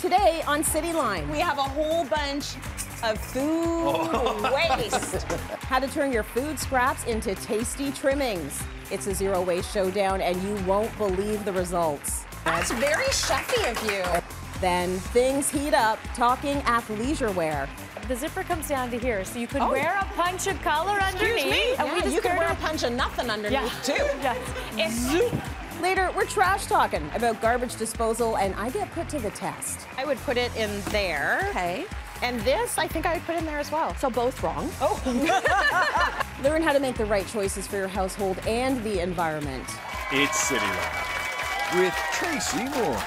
Today on Cityline, we have a whole bunch of food waste. how to turn your food scraps into tasty trimmings. It's a zero waste showdown and you won't believe the results. That's very chefy of you. Then things heat up, talking athleisure wear. The zipper comes down to here, so you could wear a punch of color underneath. And you can wear a punch of nothing underneath too. Yes. Later, we're trash talking about garbage disposal, and I get put to the test. I would put it in there. Okay. And this, I think I would put in there as well. So both wrong. Oh. Learn how to make the right choices for your household and the environment. It's Cityline with Tracy Moore.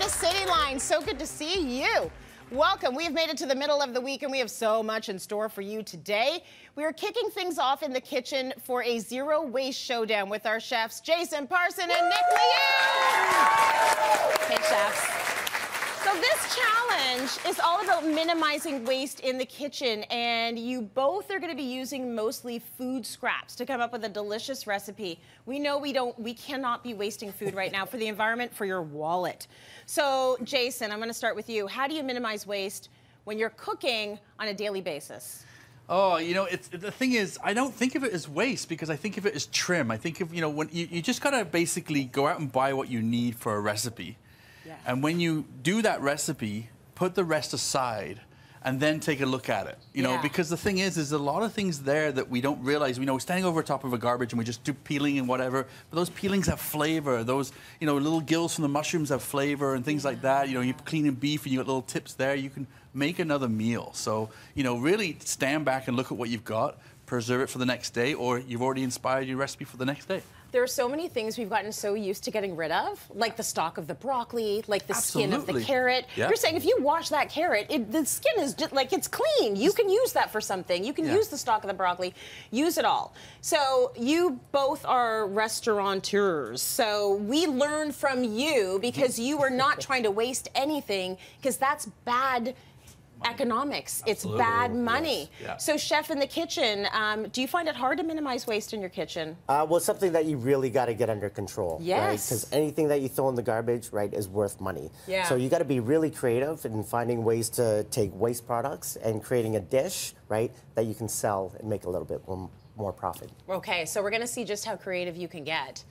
Cityline, so good to see you. Welcome. We have made it to the middle of the week and we have so much in store for you today. We are kicking things off in the kitchen for a zero waste showdown with our chefs, Jason, Parsons, and Nick Liu. Hey, chefs. So this challenge is all about minimizing waste in the kitchen, and you both are going to be using mostly food scraps to come up with a delicious recipe. We know we cannot be wasting food right now for the environment, for your wallet. So Jason, I'm going to start with you. How do you minimize waste when you're cooking on a daily basis? Oh, you know, the thing is, I don't think of it as waste because I think of it as trim. I think of, when you just got to basically go out and buy what you need for a recipe. Yeah. And when you do that recipe, put the rest aside and then take a look at it, you know, because the thing is, there's a lot of things there that we don't realize. We're standing over top of a garbage and we just do peeling and whatever, but those peelings have flavor. Those, little gills from the mushrooms have flavor and things like that. You're cleaning beef and you got little tips there. You can make another meal. So, really stand back and look at what you've got, preserve it for the next day, or you've already inspired your recipe for the next day. There are so many things we've gotten so used to getting rid of, like the stalk of the broccoli, like the skin of the carrot. Yeah. You're saying if you wash that carrot, the skin is just like it's clean. You can use that for something. You can use the stalk of the broccoli, use it all. So you both are restaurateurs. So we learn from you because you are not trying to waste anything because that's bad economics. Absolutely. It's bad money. Yes. Yeah. So chef in the kitchen, do you find it hard to minimize waste in your kitchen? Well, it's something that you really got to get under control. Yes. Because anything that you throw in the garbage, right, is worth money. Yeah. So you got to be really creative in finding ways to take waste products and creating a dish, right, that you can sell and make a little bit more profit. Okay, so we're going to see just how creative you can get.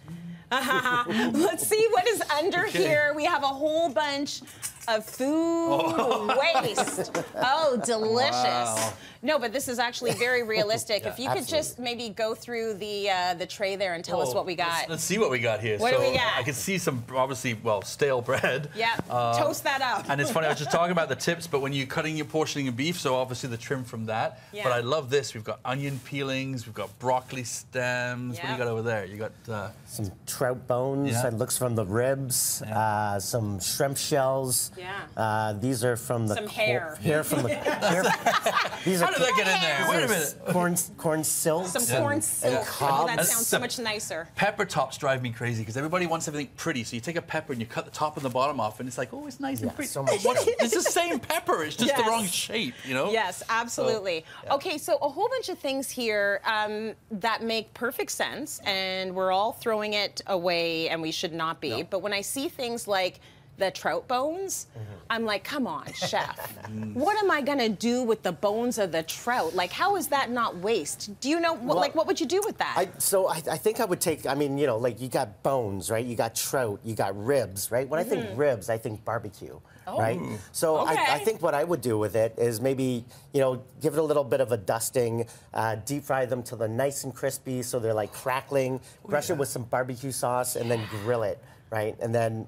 Let's see what is under here. We have a whole bunch of food waste. Oh, delicious. Wow. No, but this is actually very realistic. If you could just maybe go through the tray there and tell us what we got. Let's see what we got here. What do we got? I can see some, obviously, stale bread. Yeah, toast that up. And it's funny, I was just talking about the tips, but when you're cutting your portioning of beef, so obviously the trim from that. Yeah. But I love this. We've got onion peelings, we've got broccoli stems. What do you got over there? You got some trout bones. It looks from the ribs. Some shrimp shells. Yeah. These are from the hair. Hair from the. These are How did that get in there? Wait a minute. Corn silk. Some corn silk. And cob. Oh, that sounds so much nicer. Pepper tops drive me crazy because everybody wants everything pretty. So you take a pepper and you cut the top and the bottom off, and it's like, oh, it's nice and pretty. So much. It's the same pepper. It's just the wrong shape, Yes, absolutely. So, okay, so a whole bunch of things here that make perfect sense, and we're all throwing it away, and we should not be. No. But when I see things like the trout bones, I'm like, come on, chef. What am I gonna do with the bones of the trout? Like, how is that not waste? Do you know, what would you do with that? I think I would take, like you got bones, right? You got trout, you got ribs, right? When I think ribs, I think barbecue, right? So I think what I would do with it is maybe, give it a little bit of a dusting, deep fry them till they're nice and crispy so they're like crackling, brush it with some barbecue sauce, and then grill it, right? And then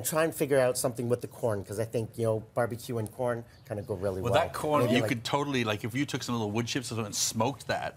try and figure out something with the corn, because I think, barbecue and corn kind of go really well. Well, that corn, you could totally, like, if you took some little wood chips and smoked that,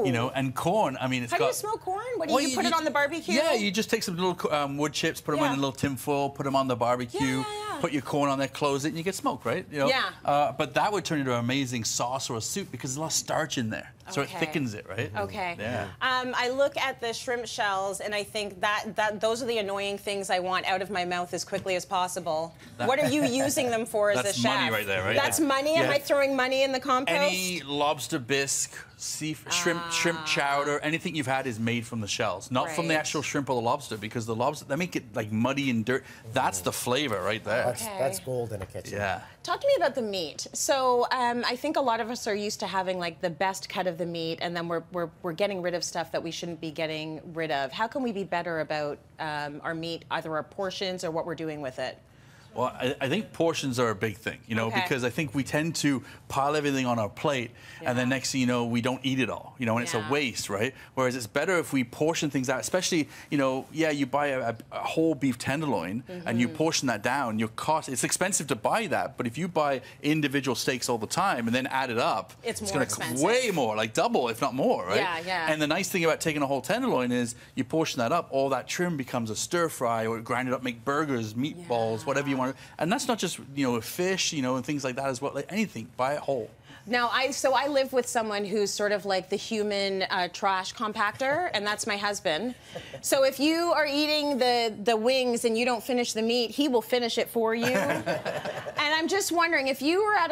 You know, and corn, I mean, it's How do you smoke corn? What do you put it on the barbecue? Yeah, you just take some little wood chips, put them in a little tin foil, put them on the barbecue, put your corn on there, close it, and you get smoke, right? You know? Yeah. But that would turn into an amazing sauce or a soup because there's a lot of starch in there. So it thickens it, right? Okay. Yeah. I look at the shrimp shells and I think that those are the annoying things I want out of my mouth as quickly as possible. What are you using them for as a chef? That's money right there, right? That's money? Am I throwing money in the compost? Any lobster bisque, shrimp chowder, anything you've had is made from the shells, not from the actual shrimp or the lobster, because the lobster, they make it like muddy and dirt. That's the flavor right there. That's gold in a kitchen. Yeah. Talk to me about the meat. So I think a lot of us are used to having like the best cut of the meat, and then we're getting rid of stuff that we shouldn't be getting rid of. How can we be better about our meat, either our portions or what we're doing with it? Well, I think portions are a big thing, you know, because I think we tend to pile everything on our plate, and then next thing you know, we don't eat it all, you know, and it's a waste, right? Whereas it's better if we portion things out, especially, you know, you buy a whole beef tenderloin and you portion that down, your cost, it's expensive to buy that, but if you buy individual steaks all the time and then add it up, it's going to cost way more, like double, if not more, right? Yeah. And the nice thing about taking a whole tenderloin is you portion that up, all that trim becomes a stir fry, or grind it up, make burgers, meatballs, whatever you want. And that's not just, you know, fish, you know, and things like that as well. Like anything, buy it whole. Now, I live with someone who's sort of like the human trash compactor, and that's my husband. So if you are eating the wings and you don't finish the meat, he will finish it for you. And I'm just wondering, if you were at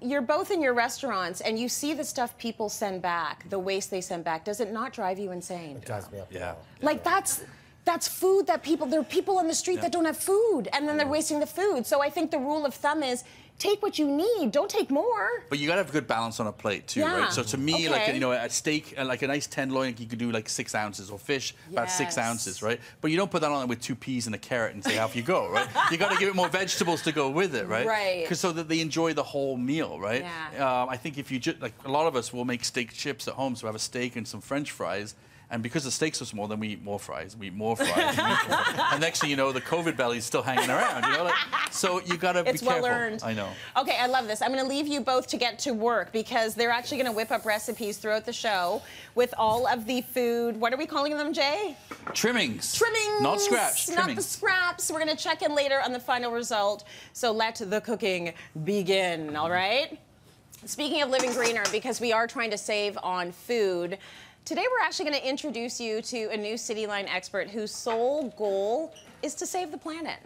you're both in your restaurants and you see the stuff people send back, the waste they send back, does it not drive you insane? It drives me up. Yeah. Like that's food that there are people on the street that don't have food, and then they're wasting the food. So I think the rule of thumb is take what you need, don't take more. But you gotta have a good balance on a plate too, right? So to me, like, you know, a steak, like a nice tenderloin, you could do like 6 ounces, or fish about 6 ounces, right? But you don't put that on with 2 peas and a carrot and say, off you go, right? You gotta give it more vegetables to go with it, right? Right. Because so that they enjoy the whole meal, right? Yeah. I think if you just, like, a lot of us will make steak chips at home, so we have a steak and some French fries. And because the steaks are small, then we eat more fries, we eat more fries, we eat more fries. And next thing you know, the COVID belly's still hanging around, you know? Like, so you gotta be careful. It's well earned. I know. Okay, I love this. I'm gonna leave you both to get to work, because they're actually gonna whip up recipes throughout the show with all of the food. What are we calling them, Jay? Trimmings. Trimmings. Not scraps, trimmings. Not the scraps. We're gonna check in later on the final result. So let the cooking begin, all right? Speaking of living greener, because we are trying to save on food, today we're actually going to introduce you to a new Cityline expert whose sole goal is to save the planet.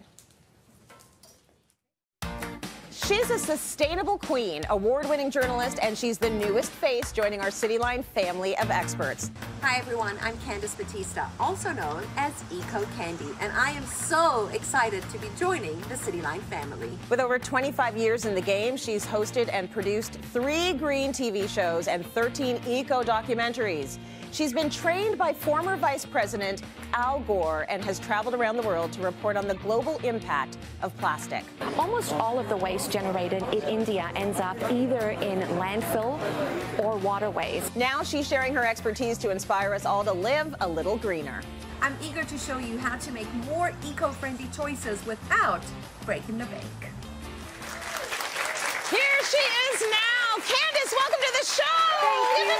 She's a sustainable queen, award-winning journalist, and she's the newest face joining our Cityline family of experts. Hi everyone, I'm Candice Batista, also known as Eco Candy, and I am so excited to be joining the Cityline family. With over 25 years in the game, she's hosted and produced 3 green TV shows and 13 eco documentaries. She's been trained by former Vice President Al Gore and has traveled around the world to report on the global impact of plastic. Almost all of the waste generated in India ends up either in landfill or waterways. Now she's sharing her expertise to inspire us all to live a little greener. I'm eager to show you how to make more eco-friendly choices without breaking the bank. Here she is now. Candice, welcome to the show. Thank you.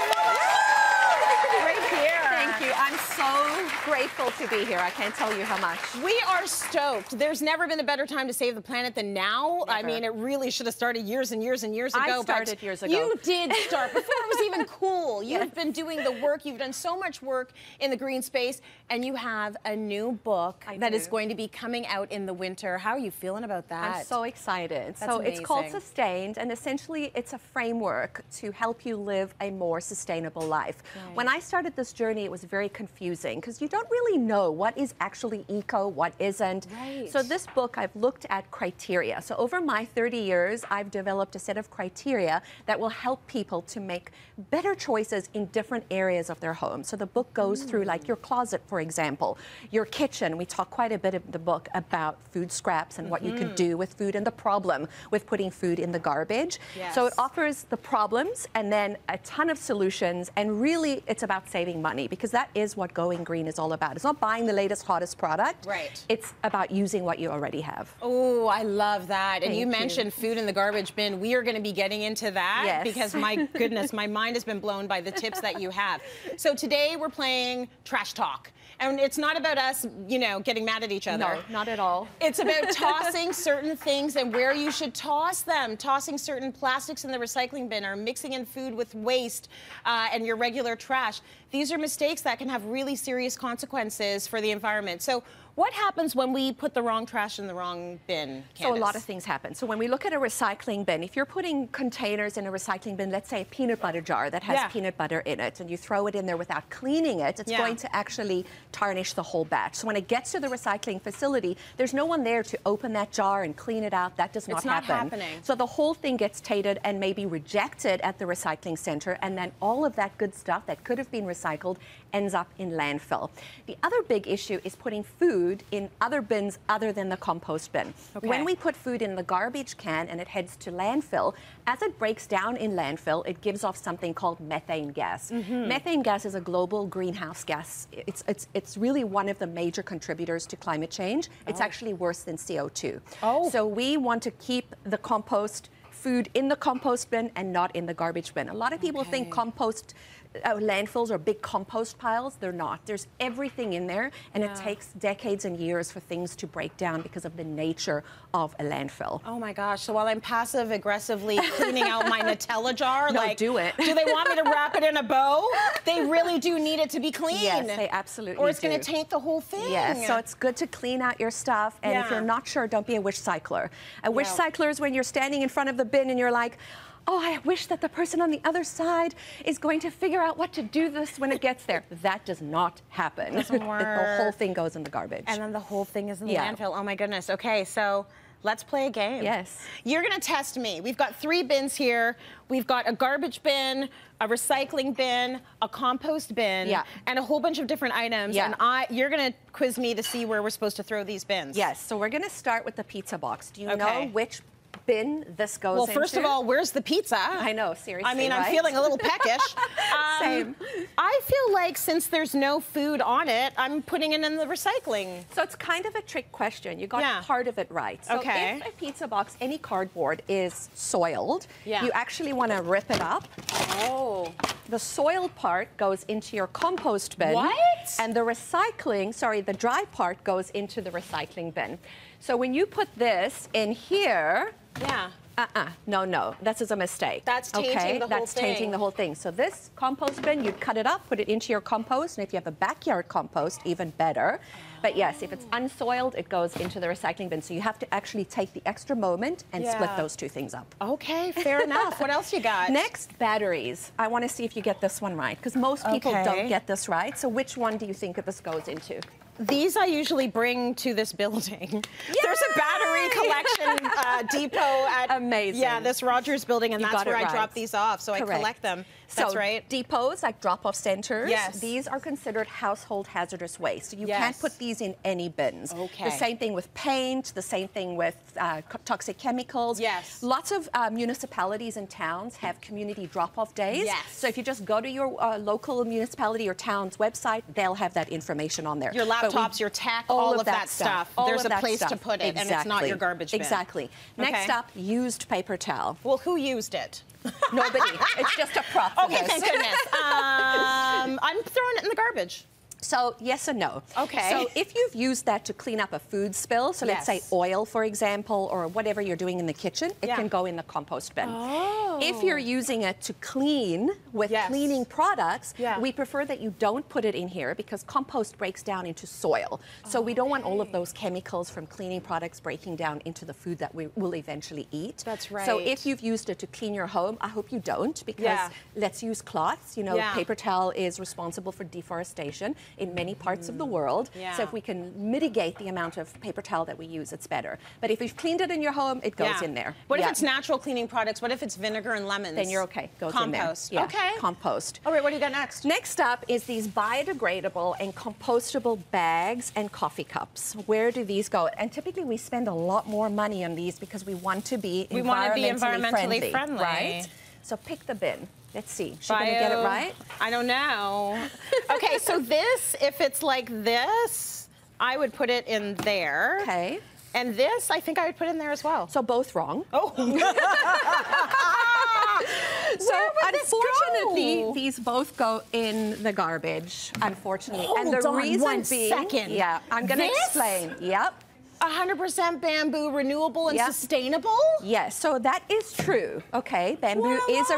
Right here. Thank you. I'm so grateful to be here. I can't tell you how much. We are stoked. There's never been a better time to save the planet than now. Never. I mean, it really should have started years and years and years ago. I started years ago. You did start before it was even cool. You've been doing the work. You've done so much work in the green space, and you have a new book that is going to be coming out in the winter. How are you feeling about that? I'm so excited. That's so amazing. It's called Sustained, and essentially it's a framework to help you live a more sustainable life. Right. When I started this journey, it was very confusing because you don't really know what is actually eco, what isn't. Right. So this book, I've looked at criteria. So over my 30 years, I've developed a set of criteria that will help people to make better choices in different areas of their home. So the book goes through like your closet, for example, your kitchen. We talk quite a bit in the book about food scraps and what you can do with food and the problem with putting food in the garbage. Yes. So it offers the problems and then a ton of solutions, and really it's about saving money, because that is what going green is all about. It's not buying the latest, hottest product. Right. It's about using what you already have. Oh, I love that. And Thank you mentioned food in the garbage bin. We are going to be getting into that because, my goodness, my mind has been blown by the tips that you have. So today we're playing Trash Talk. And it's not about us, you know, getting mad at each other. No, not at all. It's about tossing certain things and where you should toss them. Tossing certain plastics in the recycling bin or mixing in food with waste and your regular trash. These are mistakes that can have really serious consequences for the environment. So what happens when we put the wrong trash in the wrong bin, Candice? So a lot of things happen. So when we look at a recycling bin, if you're putting containers in a recycling bin, let's say a peanut butter jar that has peanut butter in it, and you throw it in there without cleaning it, it's going to actually tarnish the whole batch. So when it gets to the recycling facility, there's no one there to open that jar and clean it out. That does not happen. It's not happening. So the whole thing gets tainted and maybe rejected at the recycling center, and then all of that good stuff that could have been recycled ends up in landfill. The other big issue is putting food in other bins other than the compost bin. Okay. When we put food in the garbage can and it heads to landfill, as it breaks down in landfill, it gives off something called methane gas. Methane gas is a global greenhouse gas. It's really one of the major contributors to climate change. It's actually worse than CO2. So we want to keep the compost food in the compost bin and not in the garbage bin. A lot of people think compost landfills are big compost piles. They're not. There's everything in there, and it takes decades and years for things to break down because of the nature of a landfill. Oh my gosh, so while I'm passive aggressively cleaning out my Nutella jar, do it. Do they want me to wrap it in a bow? They really do need it to be clean. Yes, they absolutely do. Or it's going to taint the whole thing. Yes, so it's good to clean out your stuff, and if you're not sure, don't be a wish cycler. A wish cycler is when you're standing in front of the bin and you're like, oh, I wish that the person on the other side is going to figure out what to do this when it gets there. That does not happen. It doesn't work. The whole thing goes in the garbage. And then the whole thing is in the landfill. Oh my goodness. Okay, so let's play a game. Yes. You're going to test me. We've got 3 bins here. We've got a garbage bin, a recycling bin, a compost bin, and a whole bunch of different items. And you're going to quiz me to see where we're supposed to throw these bins. Yes, so we're going to start with the pizza box. Do you know which bin this goes into? Well, first of all, where's the pizza? I know, seriously. I mean, I'm feeling a little peckish. Same. I feel like since there's no food on it, I'm putting it in the recycling. So it's kind of a trick question. You got part of it right. So if a pizza box, any cardboard, is soiled, you actually want to rip it up. Oh. The soiled part goes into your compost bin. What? And the the dry part goes into the recycling bin. So when you put this in here, no, this is a mistake. That's tainting the whole thing. That's tainting the whole thing. So this compost bin, you'd cut it up, put it into your compost, and if you have a backyard compost, even better. But yes, if it's unsoiled, it goes into the recycling bin. So you have to actually take the extra moment and split those two things up. Okay, fair enough. What else you got? Next, batteries. I want to see if you get this one right, because most people don't get this right. So which one do you think this goes into? These I usually bring to this building. Yay! There's a battery collection depot at this Rogers building, and that's where I drop these off. So I collect them. That's right. Depots, like drop-off centers, yes. These are considered household hazardous waste. So you can't put these in any bins. Okay. The same thing with paint, the same thing with toxic chemicals. Yes. Lots of municipalities and towns have community drop-off days. Yes. So if you just go to your local municipality or town's website, they'll have that information on there. Your laptops, your tech, all of that stuff. There's a place to put it, and it's not your garbage bin. Exactly. Next up, used paper towel. Well, who used it? Nobody. It's just a prop for Okay, thank goodness. I'm throwing it in the garbage. So, yes and no. Okay. So, if you've used that to clean up a food spill, so let's say oil, for example, or whatever you're doing in the kitchen, it can go in the compost bin. Oh. If you're using it to clean with cleaning products, we prefer that you don't put it in here because compost breaks down into soil. So, we don't want all of those chemicals from cleaning products breaking down into the food that we will eventually eat. That's right. So, if you've used it to clean your home, I hope you don't, because let's use cloths. You know, paper towel is responsible for deforestation in many parts of the world. So if we can mitigate the amount of paper towel that we use, it's better. But if you've cleaned it in your home, it goes in there. What if it's natural cleaning products? What if it's vinegar and lemons? Then you're okay. Goes compost. in there. Okay. Compost. All right, what do you got next? Next up is these biodegradable and compostable bags and coffee cups. Where do these go? And typically we spend a lot more money on these because we want to be environmentally friendly. Right? So pick the bin. Let's see. Is she going to get it right? I don't know. Okay, so this, if it's like this, I would put it in there. Okay. And this, I think I would put in there as well. So both wrong. Oh. So unfortunately, these both go in the garbage, unfortunately. Hold and the on reason one being, second. Yeah, I'm going to explain. Yep. 100% bamboo, renewable and sustainable? Yes, so that is true, okay? Bamboo is a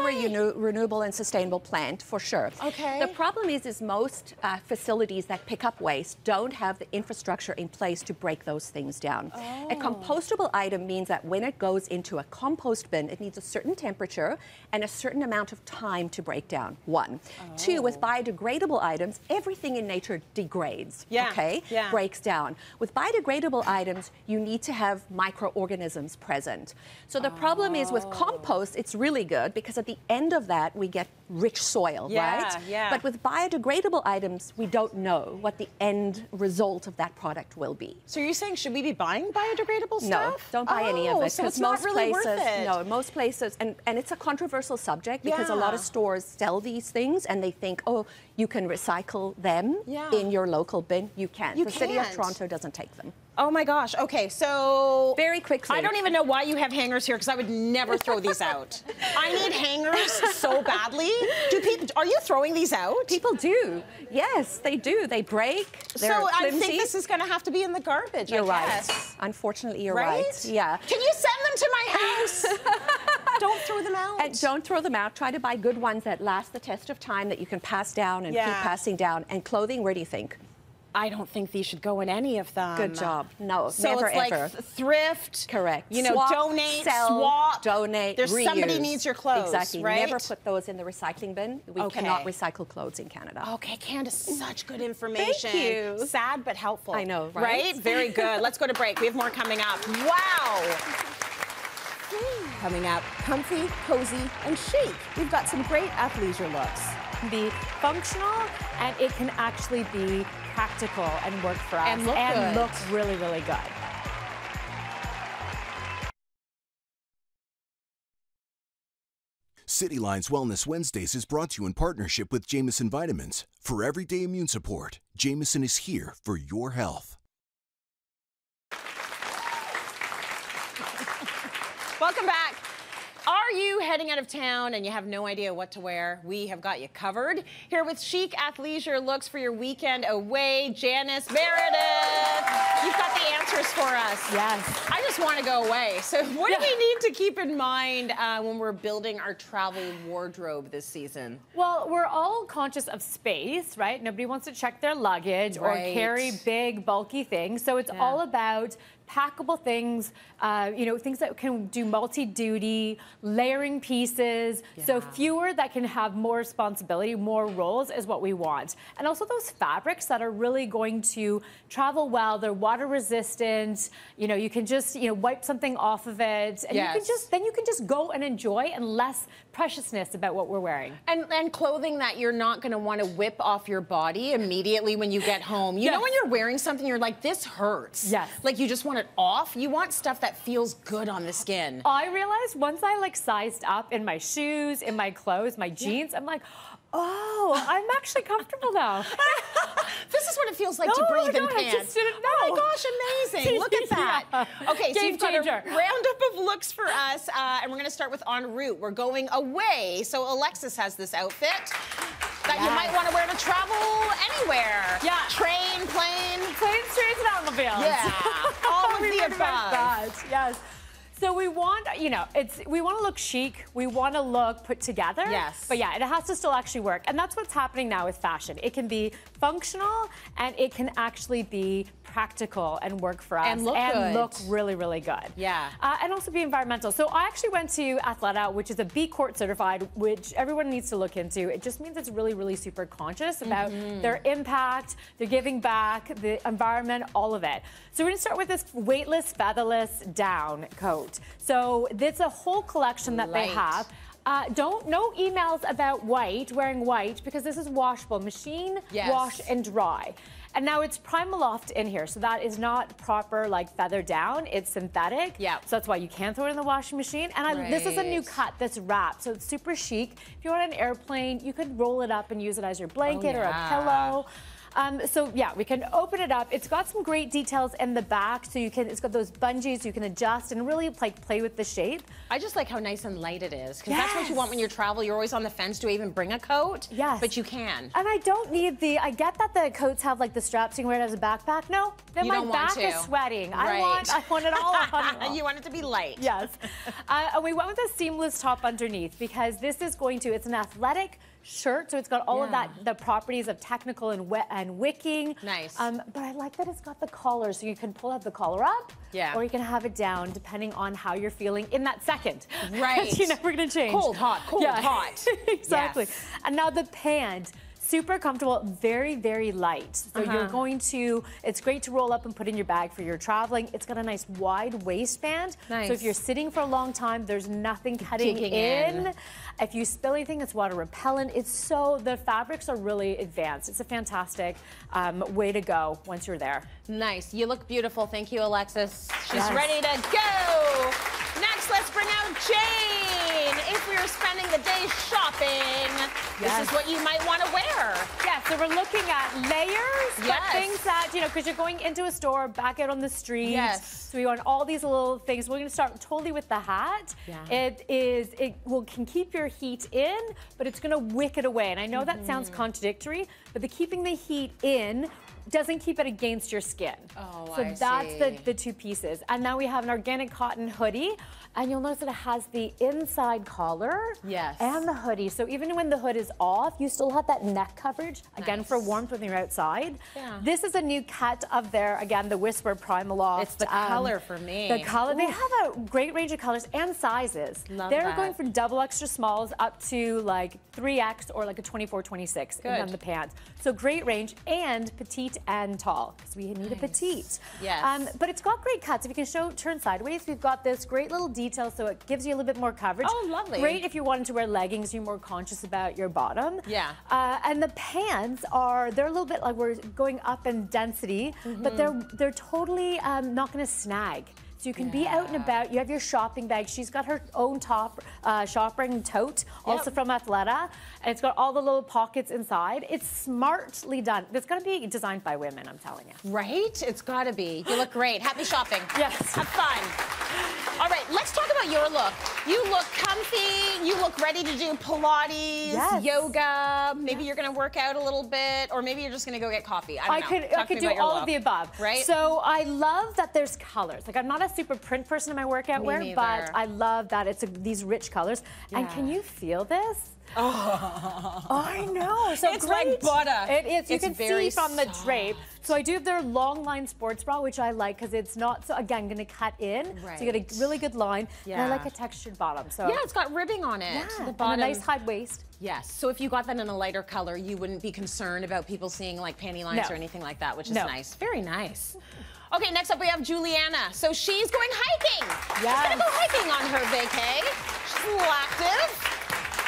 renewable and sustainable plant, for sure. Okay. The problem is most facilities that pick up waste don't have the infrastructure in place to break those things down. Oh. A compostable item means that when it goes into a compost bin, it needs a certain temperature and a certain amount of time to break down, one. Two, with biodegradable items, everything in nature degrades, okay? Breaks down. With biodegradable items, you need to have microorganisms present. So the problem is with compost, it's really good because at the end of that, we get rich soil, right? Yeah. But with biodegradable items, we don't know what the end result of that product will be. So you're saying, should we be buying biodegradable stuff? No, don't buy any of it. So it's not really worth it. No, most places, and it's a controversial subject because a lot of stores sell these things and they think, oh, you can recycle them in your local bin. You can't. The City of Toronto doesn't take them. Oh my gosh. Okay, so very quickly. I don't even know why you have hangers here because I would never throw these out. I need hangers so badly. Do people? Are you throwing these out? People do. Yes, they do. They break. They're so flimsy. I think this is going to have to be in the garbage. You're I right. guess. Unfortunately, you're right. Yeah. Can you send them to my house? Don't throw them out. And don't throw them out. Try to buy good ones that last the test of time that you can pass down and keep passing down. And clothing, where do you think? I don't think these should go in any of them. Good job. No, so never it's ever. Like thrift. Correct. You know, swap, donate, sell, swap. Donate, There's reuse. somebody needs your clothes, Exactly. right? Never put those in the recycling bin. We cannot recycle clothes in Canada. Okay, Candace, such good information. Thank you. Sad but helpful. I know, right? Very good. Let's go to break. We have more coming up. Wow. Coming up, comfy, cozy, and chic. We've got some great athleisure looks. Be functional, and it can actually be practical and work for us and look really, really good. Cityline's Wellness Wednesdays is brought to you in partnership with Jamieson Vitamins. For everyday immune support, Jamieson is here for your health. Welcome back. Are you heading out of town and you have no idea what to wear? We have got you covered. Here with chic athleisure looks for your weekend away, Janice Meredith. You've got the answers for us. Yes. I just want to go away. So what do we need to keep in mind when we're building our travel wardrobe this season? Well, we're all conscious of space, right? Nobody wants to check their luggage or carry big, bulky things. So it's all about packable things, you know, things that can do multi-duty, layering pieces. So fewer that can have more responsibility, more roles is what we want. And also those fabrics that are really going to travel well. They're water resistant. You know, you can just, you know, wipe something off of it, and you can just go and enjoy, and less preciousness about what we're wearing. And clothing that you're not going to want to whip off your body immediately when you get home. You know when you're wearing something, you're like, this hurts. Yes. Like you just want it off. You want stuff that feels good on the skin. I realized once I like sized up in my shoes, in my clothes, my jeans, I'm like, oh, I'm actually comfortable now. This is what it feels like to breathe in pants. I just didn't know. Oh my gosh, amazing. Look at that. Okay, so you've got a roundup of looks for us, and we're going to start with en route. We're going away. So Alexis has this outfit that you might want to wear to travel anywhere. Yeah. Train, plane. Planes, trains, and automobiles. Yeah. All of the above. Yes. So we want, you know, we want to look chic. We want to look put together. Yes. But yeah, it has to still actually work. And that's what's happening now with fashion. It can be functional, and it can actually be practical and work for us. And look really, really good. Yeah. And also be environmental. So I actually went to Athleta, which is a B Corp certified, which everyone needs to look into. It just means it's really, really super conscious about their impact, their giving back, the environment, all of it. So we're going to start with this weightless, featherless down coat. So it's a whole collection that they have. No emails about wearing white, because this is washable, machine wash and dry. And now it's Primaloft in here, so that is not proper like feather down, it's synthetic. Yeah. So that's why you can't throw it in the washing machine. And this is a new cut that's wrapped, so it's super chic. If you're on an airplane, you could roll it up and use it as your blanket or a pillow. So yeah, we can open it up. It's got some great details in the back, so you can. It's got those bungees you can adjust and really like play with the shape. I just like how nice and light it is, because that's what you want when you travel. You're always on the fence. Do I even bring a coat? Yes, but you can. And I don't need the. I get that the coats have like the straps. You can wear it as a backpack. No, then my back is sweating. Right. I want it all on. You want it to be light. Yes. And we went with a seamless top underneath because this is going to. It's an athletic shirt, so it's got all of that, the properties of technical and wicking. Nice. But I like that it's got the collar, so you can pull out the collar up, or you can have it down, depending on how you're feeling in that second. Right. You're never gonna change. Cold, hot, cold, hot. Exactly. Yes. And now the pant. Super comfortable, very, very light. So you're going to, it's great to roll up and put in your bag for your traveling. It's got a nice wide waistband. Nice. So if you're sitting for a long time, there's nothing cutting in. If you spill anything, it's water repellent. It's so, the fabrics are really advanced. It's a fantastic way to go once you're there. Nice. You look beautiful. Thank you, Alexis. She's ready to go. Next, let's bring out Jane. If we were spending the day shopping, this is what you might want to wear. Yeah, so we're looking at layers, but things that, you know, because you're going into a store, back out on the street. Yes. So we want all these little things. We're going to start totally with the hat. Yeah. Can keep your heat in, but it's going to wick it away. And I know that sounds contradictory, but the keeping the heat in doesn't keep it against your skin. Oh, so that's the two pieces. And now we have an organic cotton hoodie. And you'll notice that it has the inside collar and the hoodie. So even when the hood is off, you still have that neck coverage, again, for warmth when you're outside. Yeah. This is a new cut of their, again, the Whisper Primaloft. It's the color for me. The color. Ooh. They have a great range of colors and sizes. They're going from double extra smalls up to like 3X or like a 24, 26 on the pants. So great range, and petite and tall, because we need a petite. Yes. But it's got great cuts. If you can turn sideways, we've got this great little detail, so it gives you a little bit more coverage. Oh, lovely. Great if you wanted to wear leggings, you're more conscious about your bottom. Yeah. And the pants they're a little bit like we're going up in density, but they're totally not going to snag. So you can be out and about. You have your shopping bag. She's got her own shopping tote, also from Athleta. And it's got all the little pockets inside. It's smartly done. It's going to be designed by women, I'm telling you. Right? It's got to be. You look great. Happy shopping. Yes. Have fun. All right, let's talk about your look. You look comfy. You look ready to do Pilates, yoga. Maybe you're going to work out a little bit, or maybe you're just going to go get coffee. I could do all of the above. Right? So I love that the's colors. Like, I'm not a super print person in my workout wear, but I love that it's these rich colors. Yeah. And can you feel this? Oh, I know. So it's like butter. It is. You it's can see from the drape. So I do have their long line sports bra, which I like because it's not so going to cut in. Right. So you get a really good line. Yeah. And I like a textured bottom. So yeah, it's got ribbing on it. Yeah, the bottom. And a nice high waist. Yes. So if you got that in a lighter color, you wouldn't be concerned about people seeing like panty lines or anything like that, which is nice. Very nice. Okay, next up we have Juliana. So she's going hiking. Yes. She's gonna go hiking on her vacay. She's a little active.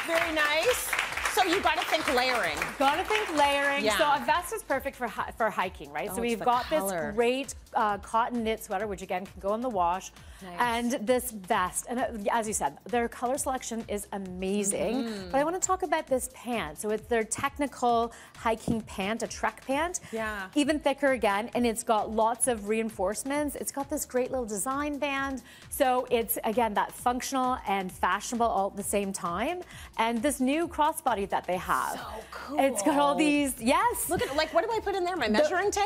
Very nice. So you got to think layering. Got to think layering. Yeah. So a vest is perfect for hiking, right? Oh, so we've got this great cotton knit sweater, which again can go in the wash. Nice. And this vest, and as you said, their color selection is amazing. But I want to talk about this pant. So it's their technical hiking pant, a trek pant. Yeah. Even thicker again, and it's got lots of reinforcements. It's got this great little design band. So it's, again, that functional and fashionable all at the same time. And this new crossbody that they have. So cool. It's got all these, Look at, like, what do I put in there? My measuring tape?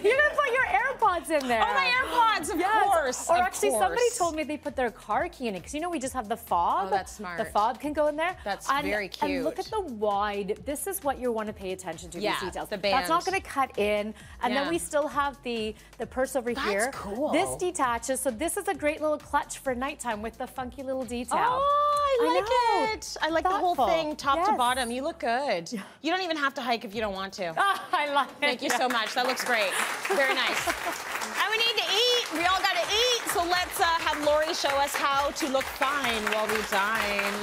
You're going to put your AirPods in there. Oh, my AirPods, of course. Or actually, somebody told me they put their car key in it, because you know we just have the fob. Oh, that's smart. The fob can go in there. That's very cute. And look at the wide. This is what you want to pay attention to, these details. The band. That's not going to cut in. And then we still have the purse over here. That's cool. This detaches, so this is a great little clutch for nighttime with the funky little detail. Oh, I like it. I like the whole thing, top to bottom. You look good. You don't even have to hike if you don't want to. I like it. Thank you so much. That looks great. Very nice. And we need to eat. We all got to eat. So let's have Lori show us how to look fine while we dine.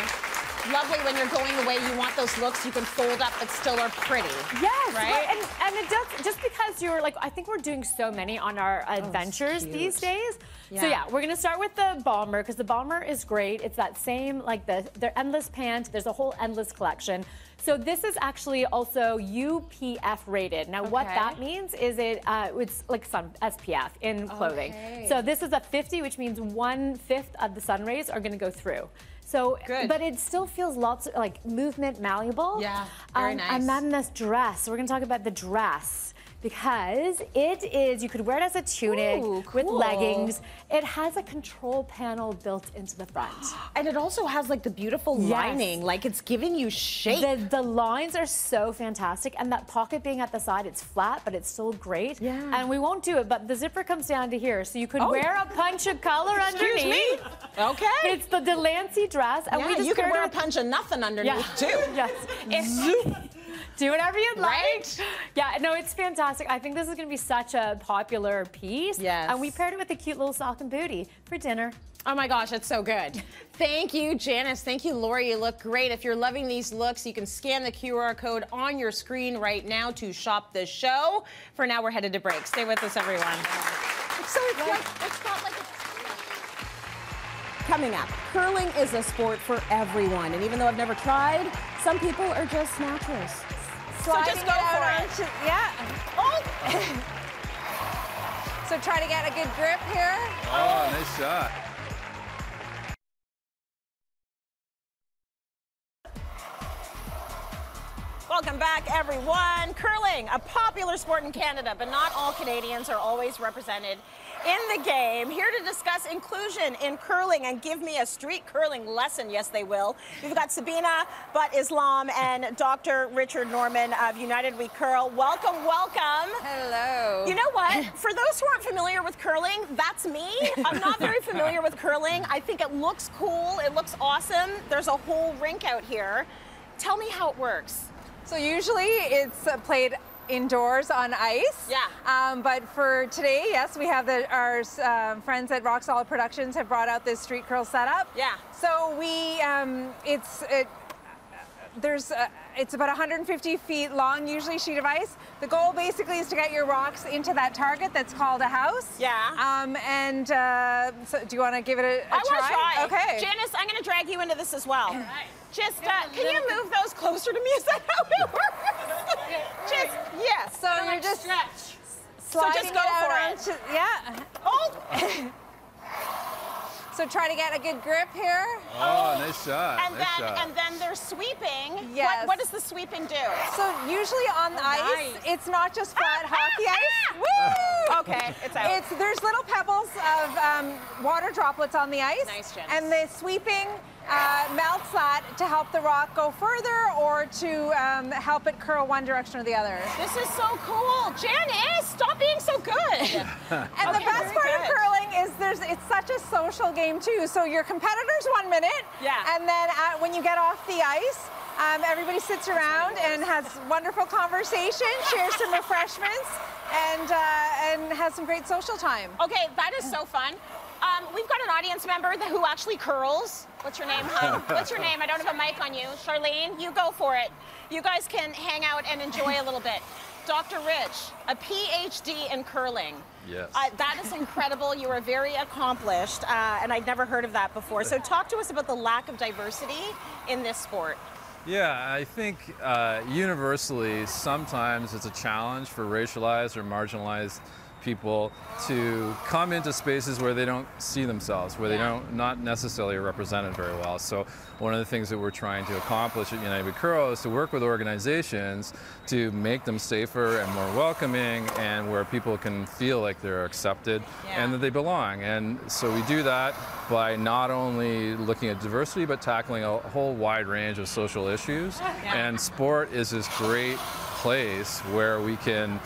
it's lovely when you're going the way you want those looks. You can fold up but still are pretty. Yes, right? And it does, just because you're like, I think we're doing so many on our adventures these days. Yeah. So yeah, we're gonna start with the bomber, because the bomber is great. It's that same, like their endless pant. There's a whole endless collection. So this is actually also UPF rated. Now what that means is it's like sun SPF in clothing. So this is a 50, which means 1/5 of the sun rays are gonna go through. So, but it still feels lots of, like, movement, malleable. Yeah, very nice. And then this dress. So we're gonna talk about the dress, because it is, you could wear it as a tunic with leggings. It has a control panel built into the front. And it also has like the beautiful lining, like it's giving you shape. The lines are so fantastic, and that pocket being at the side, it's flat, but it's still great. Yeah. And we won't do it, but the zipper comes down to here, so you could wear a punch of color underneath. Excuse me. Okay. It's the Delancey dress, and we just you can wear a punch of nothing underneath too. Yes. Do whatever you'd like. Yeah, no, it's fantastic. I think this is going to be such a popular piece. Yes. And we paired it with a cute little sock and booty for dinner. Oh my gosh, it's so good. Thank you, Janice. Thank you, Lori. You look great. If you're loving these looks, you can scan the QR code on your screen right now to shop the show. For now, we're headed to break. Stay with us, everyone. So it's not like Coming up, curling is a sport for everyone. And even though I've never tried, some people are just naturals. So just go for it. Oh! So try to get a good grip here. Oh, nice shot. Welcome back, everyone. Curling, a popular sport in Canada, but not all Canadians are always represented in the game. Here to discuss inclusion in curling and give me a street curling lesson. Yes, they will. We've got Sabina But-Islam and Dr. Richard Norman of United We Curl. Welcome, welcome. Hello. You know what? For those who aren't familiar with curling, that's me. I'm not very familiar with curling. I think it looks cool. It looks awesome. There's a whole rink out here. Tell me how it works. So usually it's played indoors on ice. Yeah. But for today, yes, we have our friends at Rock Solid Productions have brought out this street curl setup. Yeah. So we, it's about 150 feet long, usually sheet of ice. The goal basically is to get your rocks into that target that's called a house. Yeah. So do you want to give it a try? I want to try. Okay. Janice, I'm going to drag you into this as well. All right. Just, can you move those closer to me? Is that how it works? Just, yes. So you're just stretch. Sliding so just go it out for it. Yeah. Oh. So try to get a good grip here. Oh, nice shot. And then they're sweeping. Yes. What does the sweeping do? So usually on the ice, it's not just flat hockey ice. Woo! Okay, it's out. There's little pebbles of water droplets on the ice. Nice, Janice. And the sweeping melts that to help the rock go further or to help it curl one direction or the other. This is so cool. Janice, stop being so good. And the best part of curling is it's such a social game too. So your competitors 1 minute. Yeah. And then when you get off the ice, everybody sits around and has wonderful conversation, shares some refreshments, and has some great social time. Okay, that is so fun. We've got an audience member who actually curls. What's your name, hon? What's your name? I don't have a mic on you. Charlene, you go for it. You guys can hang out and enjoy a little bit. Dr. Rich, a PhD in curling. Yes. That is incredible. You are very accomplished, and I'd never heard of that before. So talk to us about the lack of diversity in this sport. Yeah, I think universally, sometimes it's a challenge for racialized or marginalized people to come into spaces where they don't see themselves, where they not necessarily are represented very well. So one of the things that we're trying to accomplish at United We Curl is to work with organizations to make them safer and more welcoming, and where people can feel like they're accepted and that they belong. And so we do that by not only looking at diversity, but tackling a whole wide range of social issues. And sport is this great place where we can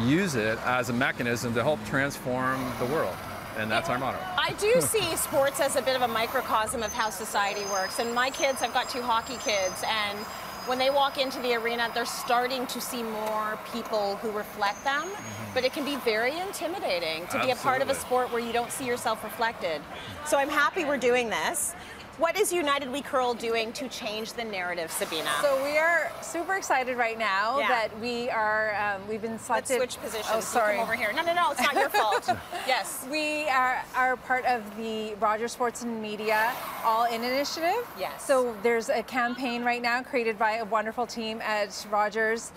use it as a mechanism to help transform the world. And that's our motto. I do see sports as a bit of a microcosm of how society works. And my kids, I've got 2 hockey kids, and when they walk into the arena, they're starting to see more people who reflect them. But it can be very intimidating to be a part of a sport where you don't see yourself reflected. So I'm happy we're doing this. What is United We Curl doing to change the narrative, Sabina? So we are super excited right now that we are, we've been selected. Let's switch positions. Oh, sorry. You come over here. No, it's not your fault. Yes. We are part of the Rogers Sports and Media All In initiative. Yes. So there's a campaign right now created by a wonderful team at Rogers,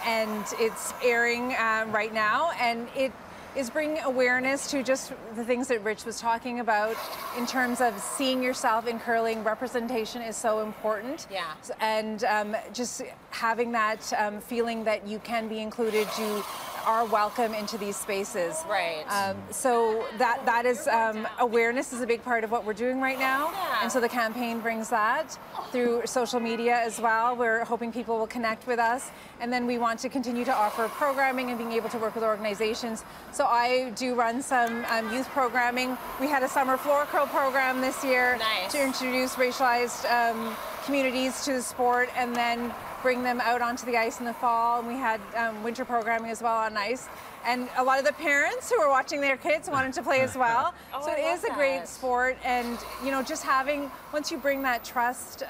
and it's airing right now, and it is bringing awareness to just the things that Rich was talking about in terms of seeing yourself in curling. Representation is so important. Yeah. And just having that feeling that you can be included, you are welcome into these spaces. Right. So that is, awareness is a big part of what we're doing right now. Yeah. And so the campaign brings that through social media as well. We're hoping people will connect with us. And then we want to continue to offer programming and being able to work with organizations. So I do run some youth programming. We had a summer floor curl program this year to introduce racialized communities to the sport, and then bring them out onto the ice in the fall. And we had winter programming as well on ice. And a lot of the parents who were watching their kids wanted to play as well. Oh, so it is a great sport. And, you know, just having, once you bring that trust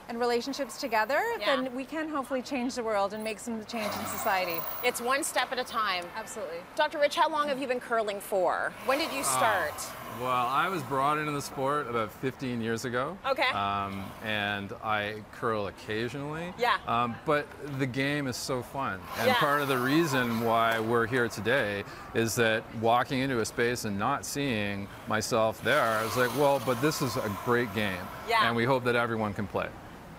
and relationships together, then we can hopefully change the world and make some change in society. It's one step at a time. Absolutely. Dr. Rich, how long have you been curling for? When did you start? Well, I was brought into the sport about 15 years ago. Okay. And I curl occasionally. Yeah. But the game is so fun. And part of the reason why we're here today is that walking into a space and not seeing myself there, I was like, well, but this is a great game. Yeah. And we hope that everyone can play.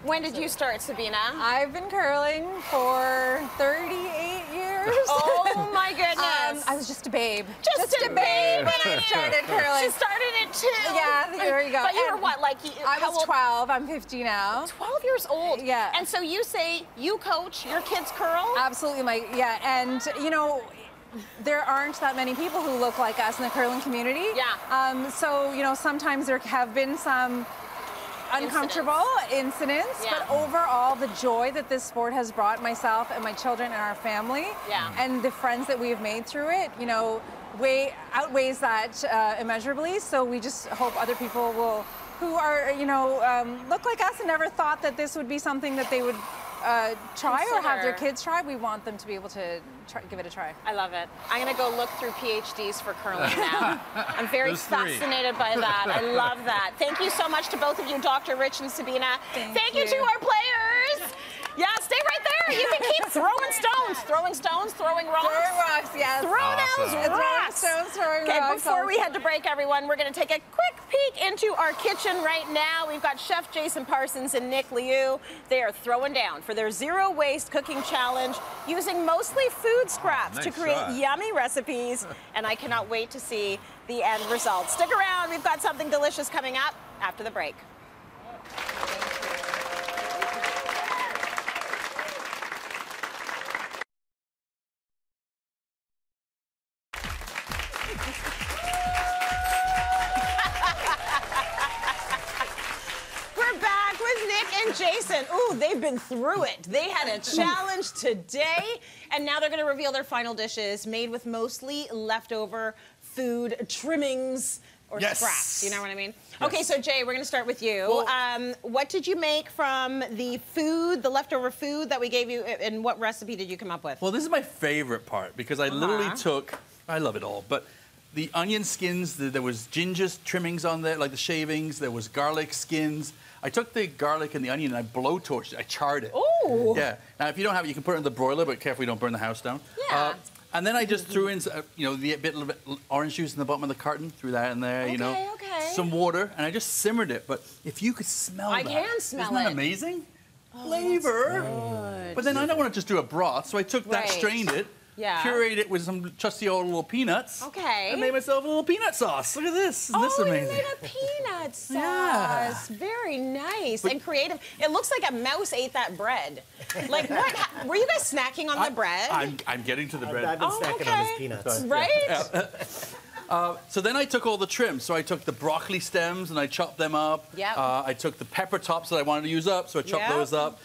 When did you start, Sabina? I've been curling for 38 years. Oh my goodness. I was just a babe. Just a babe when I started curling. She started it too. Yeah, there you go. But you were what, like? I was 12. I'm 50 now. 12 years old. Yeah. And so you say you coach your kids curl? Absolutely, and you know, there aren't that many people who look like us in the curling community. Yeah. So, you know, sometimes there have been some uncomfortable incidents, but overall the joy that this sport has brought myself and my children and our family and the friends that we have made through it, you know, outweighs that immeasurably. So we just hope other people will, who are, you know, look like us and never thought that this would be something that they would try or have their kids try. We want them to be able to give it a try. I love it. I'm going to go look through PhDs for curling now. I'm very fascinated by that. I love that. Thank you so much to both of you, Dr. Rich and Sabina. Thank you to our players. Yeah, stay right there. You can keep throwing stones, throwing rocks. Throwing rocks, yes. Throw those rocks. Throwing stones, throwing rocks. Okay, before we head to break, everyone, we're going to take a quick peek into our kitchen right now. We've got Chef Jason Parsons and Nick Liu. They are throwing down for their zero waste cooking challenge using mostly food scraps to create yummy recipes. And I cannot wait to see the end result. Stick around. We've got something delicious coming up after the break. Jason, ooh, they've been through it. They had a challenge today, and now they're going to reveal their final dishes made with mostly leftover food trimmings or scraps. You know what I mean? Yes. Okay, so Jay, we're going to start with you. Well, what did you make from the food, the leftover food that we gave you, and what recipe did you come up with? Well, this is my favorite part because I literally took, I love it all, but the onion skins, there was ginger trimmings on there, like the shavings, there was garlic skins. I took the garlic and the onion and I blowtorched it. I charred it. Oh. Yeah. Now, if you don't have it, you can put it in the broiler, but careful you don't burn the house down. Yeah. And then I just threw in, you know, the little bit orange juice in the bottom of the carton. Threw that in there, you know. Okay. Some water, and I just simmered it. But if you could smell that. I can smell it. Isn't that amazing? Flavor. But then I don't want to just do a broth, so I took that, strained it. Yeah. Pureed it with some trusty old little peanuts. Okay. And made myself a little peanut sauce. Look at this. Isn't this amazing? You made a peanut sauce. Very nice and creative. It looks like a mouse ate that bread. Like, what? Were you guys snacking on the bread? I'm getting to the bread. I've been snacking on his peanuts. Right? So then I took all the trim. So I took the broccoli stems and I chopped them up. Yep. I took the pepper tops that I wanted to use up, so I chopped those up.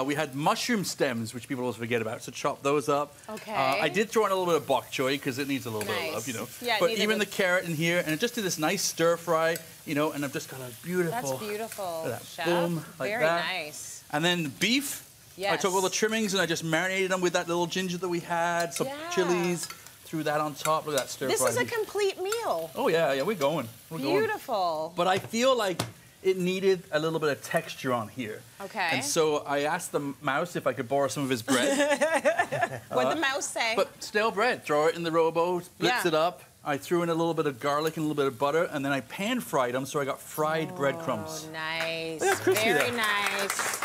We had mushroom stems, which people always forget about, so chop those up. Okay. I did throw in a little bit of bok choy because it needs a little bit of love, you know. Yeah, but even the carrot in here, and it just did this nice stir fry. you know, and I've just got a beautiful. That's beautiful, Chef. Boom, like Very that. nice. And then beef. Yes. I took all the trimmings and I just marinated them with that little ginger that we had, some chilies, threw that on top. Look at that stir fry. This is a complete meal. Oh yeah, we're going. Beautiful. But I feel like it needed a little bit of texture on here. Okay. And so I asked the mouse if I could borrow some of his bread. What'd the mouse say? But stale bread. Throw it in the robo, blitz it up. I threw in a little bit of garlic and a little bit of butter, and then I pan-fried them, so I got fried breadcrumbs. Oh, nice. Look how crispy Very there. nice.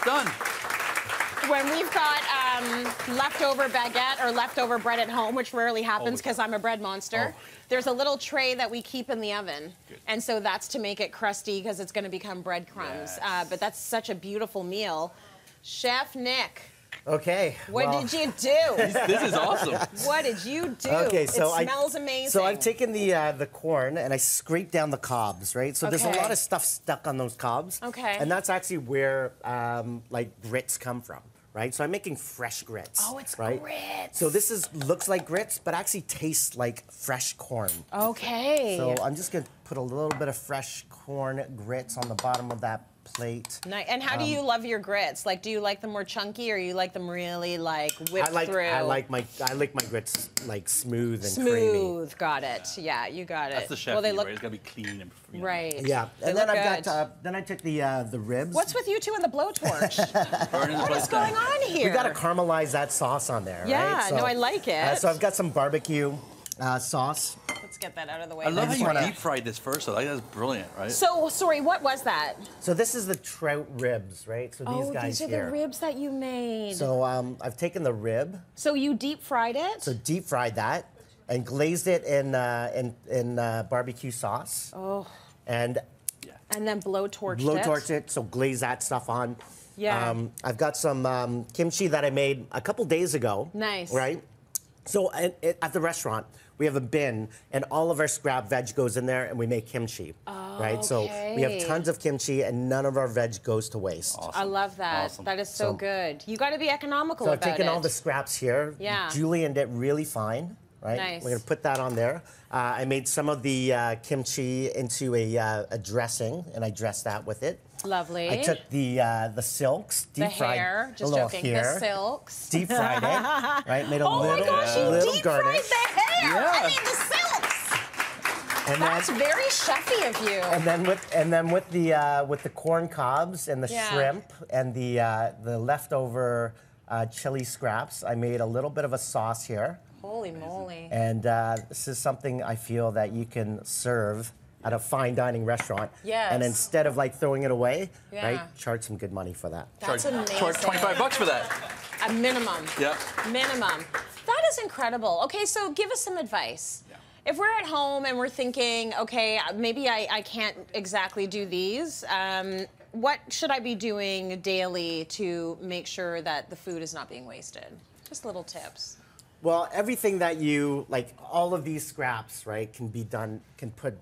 Done. When we've got leftover baguette or leftover bread at home, which rarely happens because I'm a bread monster, there's a little tray that we keep in the oven. And so that's to make it crusty because it's going to become breadcrumbs. But that's such a beautiful meal. Chef Nick. Okay. What did you do? This is awesome. What did you do? Okay, so it smells amazing. So I've taken the corn and I scraped down the cobs, right? So there's a lot of stuff stuck on those cobs. Okay. And that's actually where like grits come from, right? So I'm making fresh grits. Oh, it's right? grits. So this looks like grits, but actually tastes like fresh corn. Okay. So I'm just gonna put a little bit of fresh corn grits on the bottom of that plate. Nice. And how do you love your grits? Like, do you like them more chunky, or you like them really like whipped through? I like my grits like smooth and creamy. Smooth. Got it. Yeah, you got it. That's the chef. Well, they Right? look It's gotta be clean and. You know. right. Yeah, They and then look I've good. got then I took the ribs. What's with you two and the blowtorch? What is going on here? We got to caramelize that sauce on there, Yeah, right? So, no, I like it. so I've got some barbecue sauce. Let's get that out of the way. I love how you wanna- deep fried this first. I think that's brilliant, right? So, sorry, what was that? So this is the trout ribs, right? So these guys these are here. the ribs that you made. So I've taken the rib. So you deep fried it? So deep fried that and glazed it in barbecue sauce. Oh. And then blowtorched it. blowtorch it. So glaze that stuff on. Yeah. I've got some kimchi that I made a couple days ago. Nice. Right? So at the restaurant, we have a bin, and all of our scrap veg goes in there, and we make kimchi. Right? So we have tons of kimchi, and none of our veg goes to waste. Awesome. I love that. Awesome. That is so good. You got to be economical So about I've taken it. all the scraps here, julienned it really fine, right? Nice. We're gonna put that on there. I made some of the kimchi into a dressing, and I dressed that with it. Lovely. I took the silks, deep fried hair, just a little joking, hair, the silks. deep fried it, right? Made a Oh little, my gosh, you little deep garnish. fried the hair! Yeah. I mean, the silks! And That's then, very chefy of you. and then with the corn cobs and the shrimp and the leftover chili scraps, I made a little bit of a sauce here. Holy moly. And this is something I feel that you can serve at a fine dining restaurant. Yes. And instead of like throwing it away, right, charge some good money for that. That's amazing. Charge $25 for that. A minimum. Yeah. Minimum. That is incredible. Okay, so give us some advice. Yeah. If we're at home and we're thinking, okay, maybe I can't exactly do these, what should I be doing daily to make sure that the food is not being wasted? Just little tips. Well, everything that you like, all of these scraps, right, can be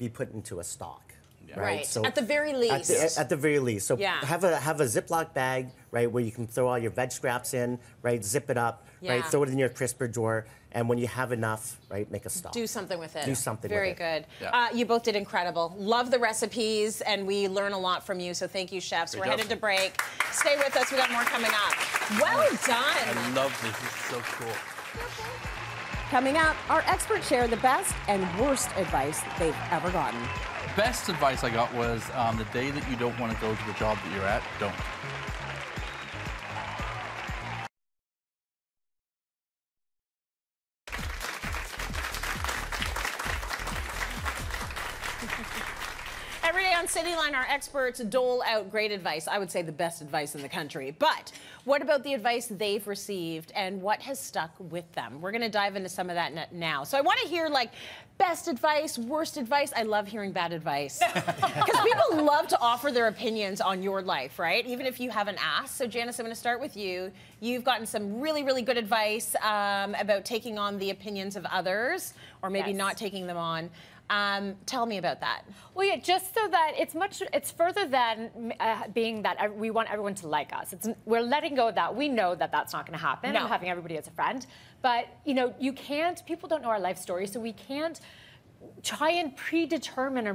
put into a stock, right? So at the very least. At the very least. So have a Ziploc bag, right, where you can throw all your veg scraps in, right? Zip it up, right? Throw it in your crisper drawer, and when you have enough, right, make a stock. Do something with it. Do something very with it. Very good. Yeah. You both did incredible. Love the recipes, and we learn a lot from you. So thank you, chefs. We're headed to break. Stay with us. We got more coming up. Well done. I love this. This is so cool. Coming up, our experts share the best and worst advice they've ever gotten. Best advice I got was the day that you don't want to go to the job that you're at, don't. Every day on Cityline, our experts dole out great advice. I would say the best advice in the country. But what about the advice they've received and what has stuck with them? We're going to dive into some of that now. So I want to hear, like, best advice, worst advice. I love hearing bad advice. Because people love to offer their opinions on your life, right? Even if you haven't asked. So, Janice, I'm going to start with you. You've gotten some really, really good advice about taking on the opinions of others or maybe not taking them on. Tell me about that. Well, yeah, just so that it's further than being that we want everyone to like us. We're letting go of that. We know that that's not going to happen. No. Having everybody as a friend, but you know, people don't know our life story, so we can't try and predetermine or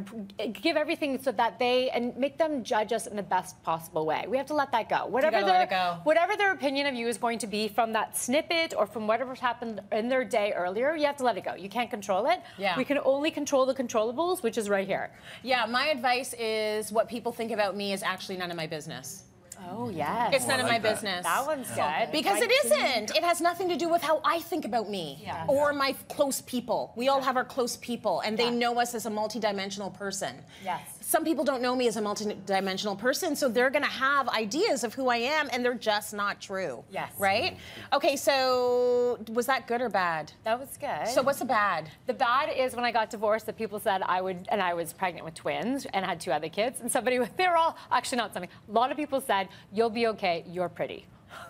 give everything so that and make them judge us in the best possible way. We have to let that go. Whatever their opinion of you is going to be from that snippet or from whatever's happened in their day earlier, you have to let it go. You can't control it. Yeah. We can only control the controllables, which is right here. Yeah, my advice is what people think about me is actually none of my business. Oh, yes. It's none of my business. That one's good. Because it isn't. It has nothing to do with how I think about me or my close people. We all have our close people, and they know us as a multidimensional person. Yes. Some people don't know me as a multidimensional person, so they're going to have ideas of who I am, and they're just not true. Yes. Right? Okay, so was that good or bad? That was good. So what's the bad? The bad is when I got divorced, that people said I was pregnant with twins and had 2 other kids, and they're all, actually not something, a lot of people said, you'll be okay, you're pretty.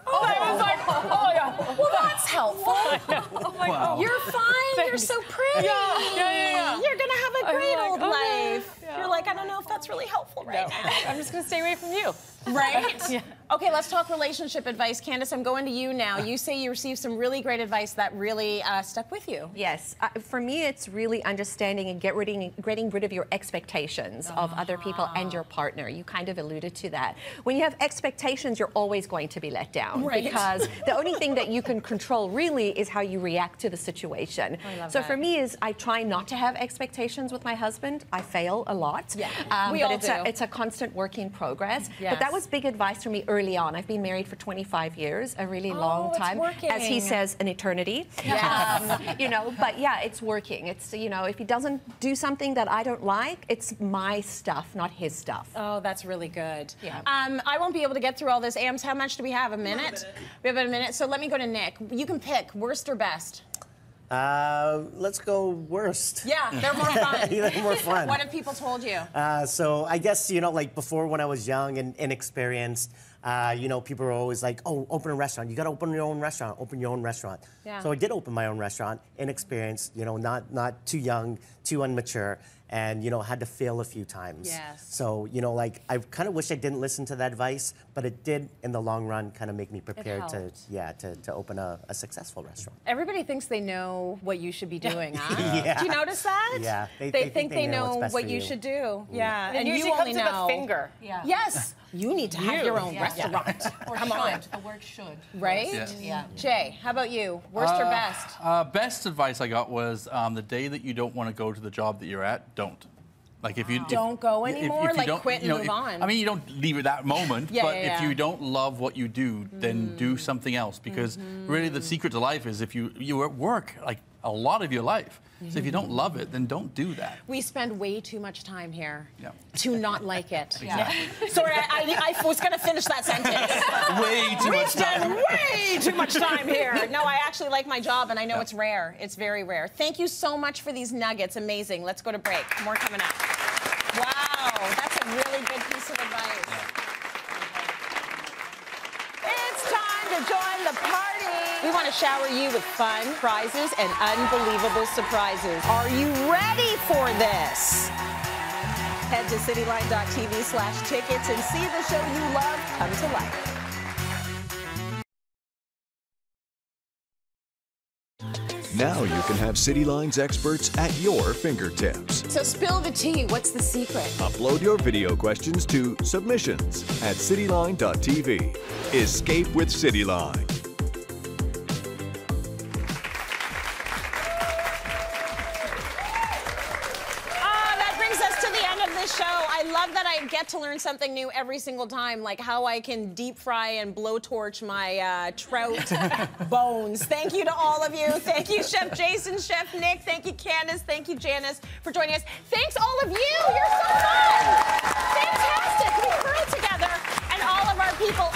Oh, I was like, oh my God. Well, that's helpful. Oh my God. You're fine. You're so pretty. Yeah. You're going to have a great old life. Yeah. You're like, I don't know if that's really helpful right now. I'm just going to stay away from you. Right? Yeah. Okay, let's talk relationship advice. Candice, I'm going to you now. You say you received some really great advice that really stuck with you. Yes. For me, it's really understanding and getting rid of your expectations of other people and your partner. You kind of alluded to that. When you have expectations, you're always going to be let down. Right. Because the only thing that you can control really is how you react to the situation. So for me, I try not to have expectations with my husband. I fail a lot. Yeah, it's a constant work in progress. Yes. But that was big advice for me early on. I've been married for 25 years, a really long time. As he says, an eternity. Yes. You know, but yeah, it's working. It's, you know, if he doesn't do something that I don't like, it's my stuff, not his stuff. Oh, that's really good. Yeah. I won't be able to get through all this. Ams, how much do we have? A minute? We have about a minute. So let me go to Nick. You can pick worst or best. Let's go worst. Yeah, they're more fun. They're more fun. What have people told you? So I guess, you know, like before when I was young and inexperienced, you know, people were always like, oh, open a restaurant. You got to open your own restaurant. Open your own restaurant. Yeah. So I did open my own restaurant, inexperienced, you know, not too young, too immature, and, you know, had to fail a few times. Yes. So, you know, like, I kind of wish I didn't listen to that advice, but it did, in the long run, kind of make me prepared to open a successful restaurant. Everybody thinks they know what you should be doing, huh? Yeah. Do you notice that? Yeah. They think they know what you should do. Yeah. And you usually only comes with know. a finger. Yeah. Yes. You need to have your own restaurant. Or Come should. on. The word should. Right? Yeah. Jay, how about you? Worst or best? Best advice I got was the day that you don't want to go to the job that you're at, don't. Like if you don't go anymore, if you like don't, quit and you know, move on. I mean, you don't leave at that moment, but if you don't love what you do, then do something else. Because really, the secret to life is if you work like a lot of your life. So if you don't love it, then don't do that. We spend way too much time here to not like it. Exactly. Sorry, I was going to finish that sentence. Way too much time. Way too much time here. No, I actually like my job, and I know it's rare. It's very rare. Thank you so much for these nuggets. Amazing. Let's go to break. More coming up. Wow, that's a really good piece of advice. It's time to join the party. We want to shower you with fun, prizes, and unbelievable surprises. Are you ready for this? Head to cityline.tv/tickets and see the show you love come to life. Now you can have Cityline's experts at your fingertips. So spill the tea. What's the secret? Upload your video questions to submissions at cityline.tv. Escape with Cityline. Show. I love that I get to learn something new every single time, like how I can deep fry and blowtorch my trout bones. Thank you to all of you. Thank you, Chef Jason, Chef Nick. Thank you, Candice. Thank you, Janice, for joining us. Thanks, all of you. You're so fun. Fantastic. We grew together. And all of our people